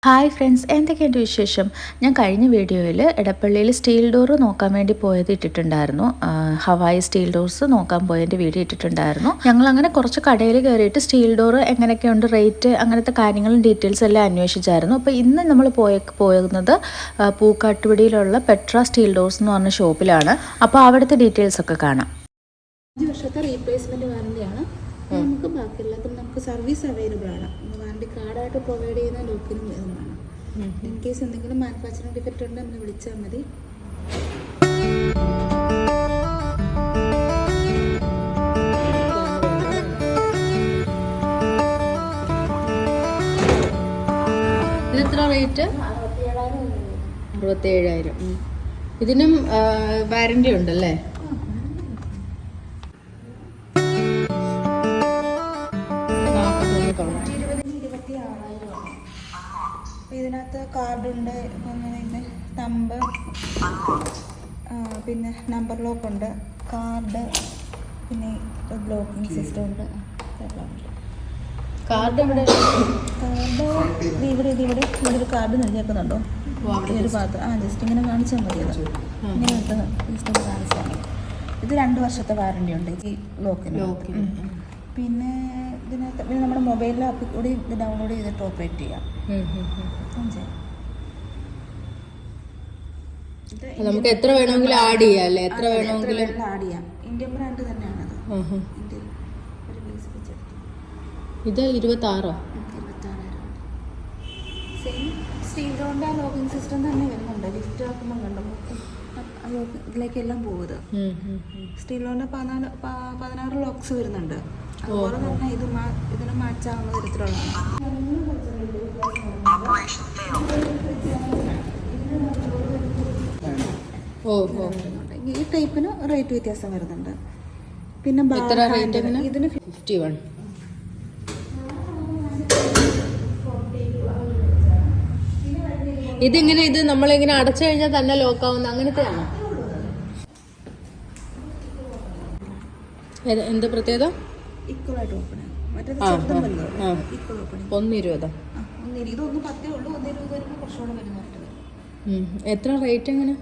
Hi friends, എന്തൊക്കെയുണ്ട് വിശേഷം? ഞാൻ കഴിഞ്ഞ വീഡിയോയിൽ എടപ്പള്ളിയിൽ സ്റ്റീൽ ഡോറ് നോക്കാൻ വേണ്ടി പോയത് ഇട്ടിട്ടുണ്ടായിരുന്നു. ഹവായി സ്റ്റീൽ ഡോർസ് നോക്കാൻ പോയതിൻ്റെ വീഡിയോ ഇട്ടിട്ടുണ്ടായിരുന്നു. ഞങ്ങൾ അങ്ങനെ കുറച്ച് കടയിൽ കയറിയിട്ട് സ്റ്റീൽ ഡോറ് എങ്ങനെയൊക്കെയുണ്ട്, റേറ്റ്, അങ്ങനത്തെ കാര്യങ്ങളും ഡീറ്റെയിൽസ് എല്ലാം അന്വേഷിച്ചായിരുന്നു. അപ്പോൾ ഇന്ന് നമ്മൾ പോകുന്നത് പൂക്കാട്ടുപടിയിലുള്ള പെട്ര സ്റ്റീൽ ഡോർസ് എന്ന് പറഞ്ഞ ഷോപ്പിലാണ്. അപ്പോൾ അവിടുത്തെ ഡീറ്റെയിൽസ് ഒക്കെ കാണാം. 5 വർഷത്തെ റീപ്ലേസ്മെൻറ്റ് വാറണ്ടിയാണ്. നമുക്ക് ബാക്കിയുള്ളതും നമുക്ക് സർവീസ് അവൈലബിൾ ആണ്. വാറണ്ടി കാർഡായിട്ട് പ്രൊവൈഡ് ചെയ്യുന്ന ലോക്കിനും വേണം. ഇൻ കേസ് എന്തെങ്കിലും മാനുഫാക്ചറിംഗ് ഡിഫക്റ്റ് ഉണ്ടെങ്കിൽ നമ്മൾ വിളിച്ചാൽ മതി. ഇതെത്ര റേറ്റ്? 67,000. ഇതിനും വാറണ്ടി ഉണ്ടല്ലേ? ഇതിനകത്ത് കാർഡുണ്ട്, തമ്പ്, പിന്നെ നമ്പർ ലോക്ക് ഉണ്ട്, കാർഡ്, പിന്നെ ബ്ലോക്കിംഗ് സിസ്റ്റം ഉണ്ട്. കാർഡ് ഇവിടെ ഒരു കാർഡ് നൽകിയേക്കുന്നുണ്ടോ? ഈ ഒരു പാത്രം ജസ്റ്റ് ഇങ്ങനെ കാണിച്ചാൽ മതി. ഇങ്ങനെ ജസ്റ്റ് കാണിച്ചാൽ മതി. ഇത് 2 വർഷത്തെ വാറണ്ടി ഉണ്ട് ഈ ലോക്കിന്. പിന്നെ ഇതിനകത്ത് പിന്നെ നമ്മുടെ മൊബൈലിലെ ആപ്പിൽ കൂടി ഇത് ഡൗൺലോഡ് ചെയ്തിട്ട് ഓപ്പറേറ്റ് ചെയ്യാം. നമുക്ക് എത്ര വേണമെങ്കിലും ആഡ് ചെയ്യാം അല്ലേ? എത്ര വേണമെങ്കിലും ആഡ് ചെയ്യാം. ഇന്ത്യൻ ബ്രാൻഡ് തന്നെയാണത്. ഇത് 26,000. സെയിം സ്റ്റീൽ ഡോറിൻ്റെ ആ ലോക്കിംഗ് സിസ്റ്റം തന്നെ വരുന്നുണ്ട്. ലിഫ്റ്റ് ആക്കുമ്പോൾ കണ്ടു ഇതിലേക്കെല്ലാം പോകുന്നത്. സ്റ്റീൽ ഡോറിൻ്റെ 16 ലോക്സ് വരുന്നുണ്ട്. അതുപോലെ തന്നെ ഇതിന് മാച്ചാവുന്ന തരത്തിലുള്ളതാണ്. ഈ ടൈപ്പിന് റേറ്റ് വ്യത്യാസം വരുന്നുണ്ട്. പിന്നെ ഇതിന് 51. ഇതിങ്ങനെ ഇത് നമ്മളിങ്ങനെ അടച്ചു കഴിഞ്ഞാൽ തന്നെ ലോക്കാവുന്ന അങ്ങനത്തെയാണോ? എന്താ പ്രത്യേകത? ഈക്വലായിട്ട് ഓപ്പൺ ആണ്. മറ്റേത് ചെറുതല്ലോ, ഈക്വൽ ഓപ്പണിംഗ്. 120. ഇതൊന്ന് 10 ഉള്ളൂ. 120 വരുമ്പോൾ കുറച്ചുകൂടെ വരുന്നതായിട്ട് വരും. എത്ര റേറ്റ് എങ്ങനെ?